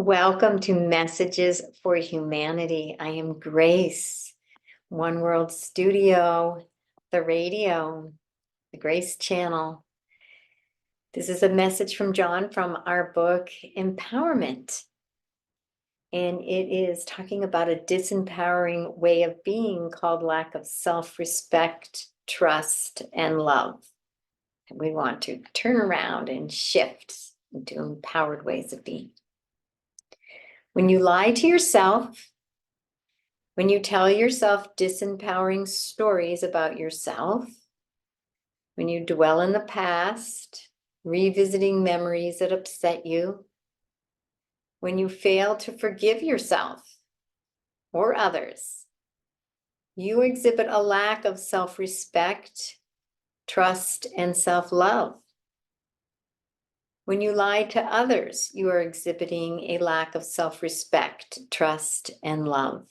Welcome to Messages for Humanity. I am Grace, One World Studio, the radio, the Grace Channel. This is a message from John from our book, Empowerment. And it is talking about a disempowering way of being called lack of self-respect, trust, and love. And we want to turn around and shift into empowered ways of being. When you lie to yourself, when you tell yourself disempowering stories about yourself, when you dwell in the past, revisiting memories that upset you, when you fail to forgive yourself or others, you exhibit a lack of self-respect, trust, and self-love. When you lie to others, you are exhibiting a lack of self-respect, trust, and love.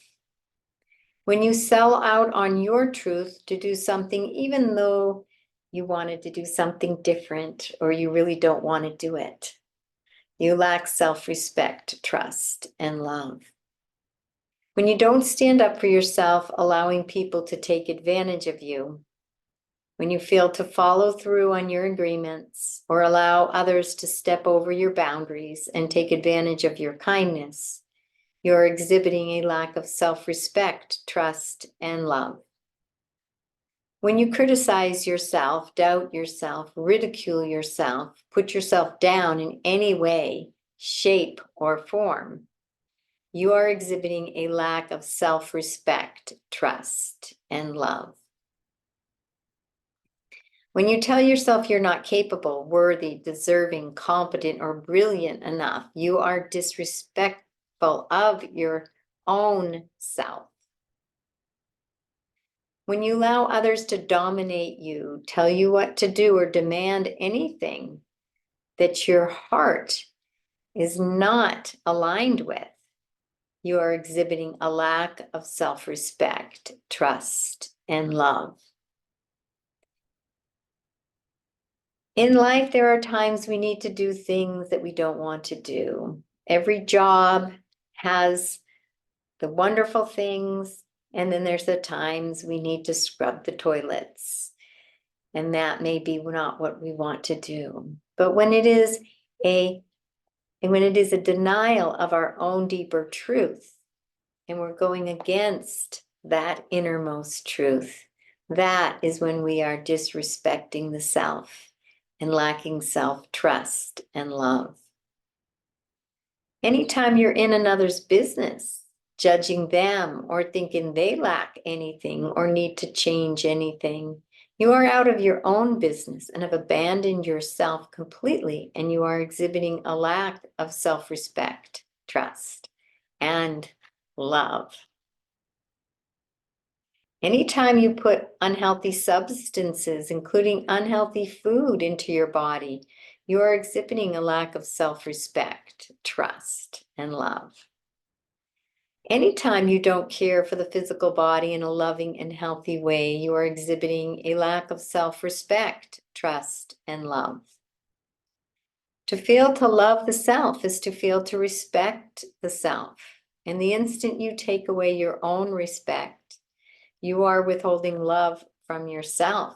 When you sell out on your truth to do something, even though you wanted to do something different or you really don't want to do it, you lack self-respect, trust, and love. When you don't stand up for yourself, allowing people to take advantage of you, when you fail to follow through on your agreements or allow others to step over your boundaries and take advantage of your kindness, you're exhibiting a lack of self-respect, trust, and love. When you criticize yourself, doubt yourself, ridicule yourself, put yourself down in any way, shape, or form, you are exhibiting a lack of self-respect, trust, and love. When you tell yourself you're not capable, worthy, deserving, competent, or brilliant enough, you are disrespectful of your own self. When you allow others to dominate you, tell you what to do, or demand anything that your heart is not aligned with, you are exhibiting a lack of self-respect, trust, and love. In life, there are times we need to do things that we don't want to do. Every job has the wonderful things, and then there's the times we need to scrub the toilets. And that may be not what we want to do. But when it is a denial of our own deeper truth, and we're going against that innermost truth, that is when we are disrespecting the self and lacking self-trust and love. Anytime you're in another's business, judging them or thinking they lack anything or need to change anything, you are out of your own business and have abandoned yourself completely, and you are exhibiting a lack of self-respect, trust, and love. Anytime you put unhealthy substances, including unhealthy food, into your body, you are exhibiting a lack of self-respect, trust, and love. Anytime you don't care for the physical body in a loving and healthy way, you are exhibiting a lack of self-respect, trust, and love. To fail to love the self is to fail to respect the self. And the instant you take away your own respect, you are withholding love from yourself.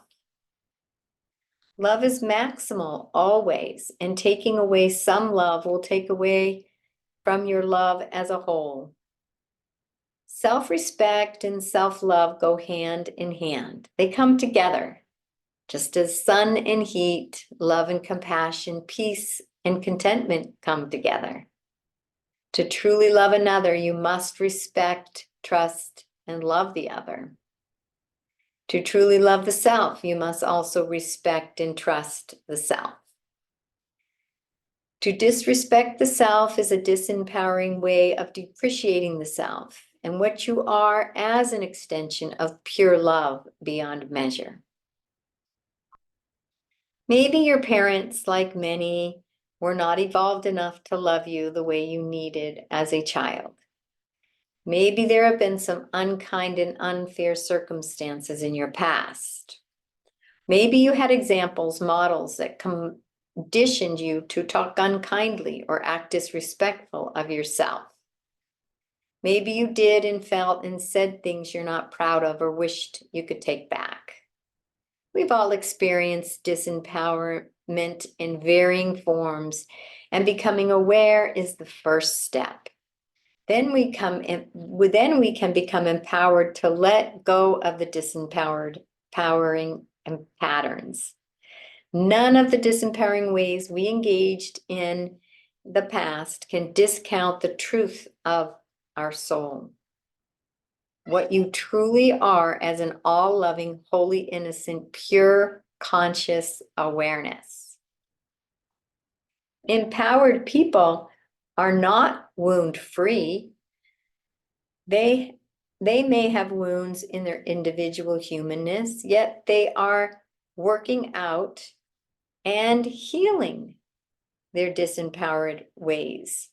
Love is maximal always, and taking away some love will take away from your love as a whole. Self-respect and self-love go hand in hand. They come together. Just as sun and heat, love and compassion, peace and contentment come together. To truly love another, you must respect, trust, and love the other. To truly love the self, you must also respect and trust the self. To disrespect the self is a disempowering way of depreciating the self and what you are as an extension of pure love beyond measure. Maybe your parents, like many, were not evolved enough to love you the way you needed as a child. Maybe there have been some unkind and unfair circumstances in your past. Maybe you had examples, models that conditioned you to talk unkindly or act disrespectful of yourself. Maybe you did and felt and said things you're not proud of or wished you could take back. We've all experienced disempowerment in varying forms, and becoming aware is the first step. Then we can become empowered to let go of the disempowering and patterns. None of the disempowering ways we engaged in the past can discount the truth of our soul. What you truly are as an all-loving, holy, innocent, pure, conscious awareness. Empowered people are not wound-free. They may have wounds in their individual humanness, yet they are working out and healing their disempowered ways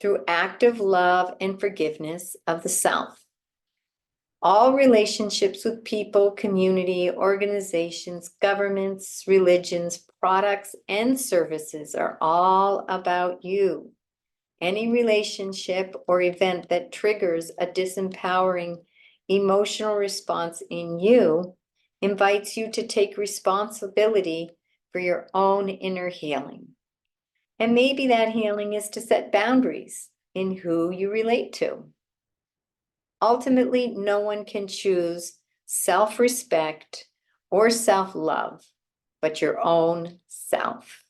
through active love and forgiveness of the self. All relationships with people, community, organizations, governments, religions, products, and services are all about you. Any relationship or event that triggers a disempowering emotional response in you invites you to take responsibility for your own inner healing. And maybe that healing is to set boundaries in who you relate to. Ultimately, no one can choose self-respect or self-love but your own self.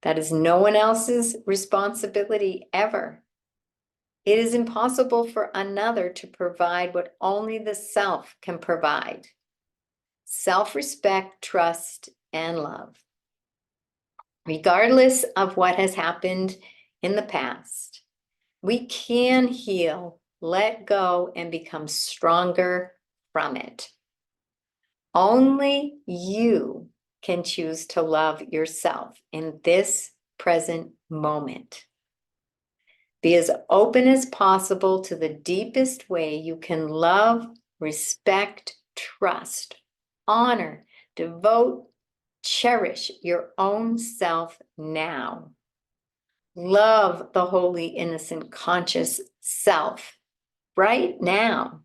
That is no one else's responsibility ever. It is impossible for another to provide what only the self can provide: self-respect, trust, and love. Regardless of what has happened in the past, we can heal, let go, and become stronger from it. Only you can choose to love yourself in this present moment. Be as open as possible to the deepest way you can love, respect, trust, honor, devote, cherish your own self now. Love the holy, innocent, conscious self right now.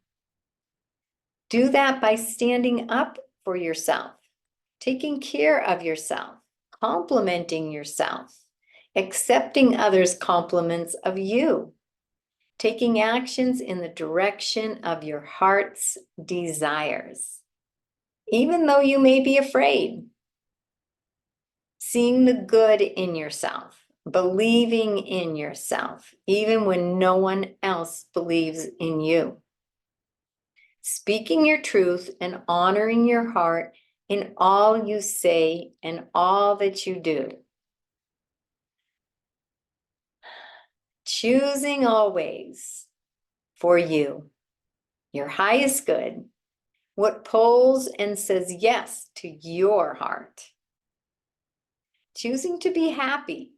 Do that by standing up for yourself, taking care of yourself, complimenting yourself, accepting others' compliments of you, taking actions in the direction of your heart's desires. Even though you may be afraid, seeing the good in yourself, believing in yourself, even when no one else believes in you. Speaking your truth and honoring your heart in all you say and all that you do. Choosing always for you, your highest good, what pulls and says yes to your heart. Choosing to be happy,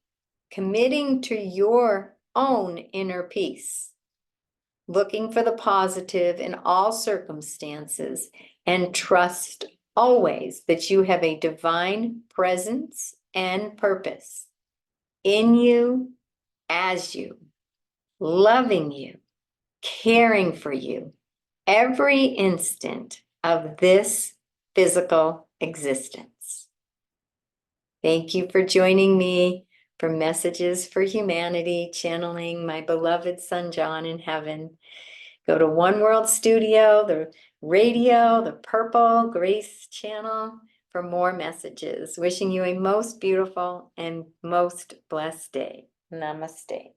committing to your own inner peace, looking for the positive in all circumstances, and trust always that you have a divine presence and purpose in you, as you, loving you, caring for you every instant of this physical existence. Thank you for joining me for Messages for Humanity, channeling my beloved son John in heaven. Go to One World Studio, the radio, the purple Grace channel for more messages. Wishing you a most beautiful and most blessed day. Namaste.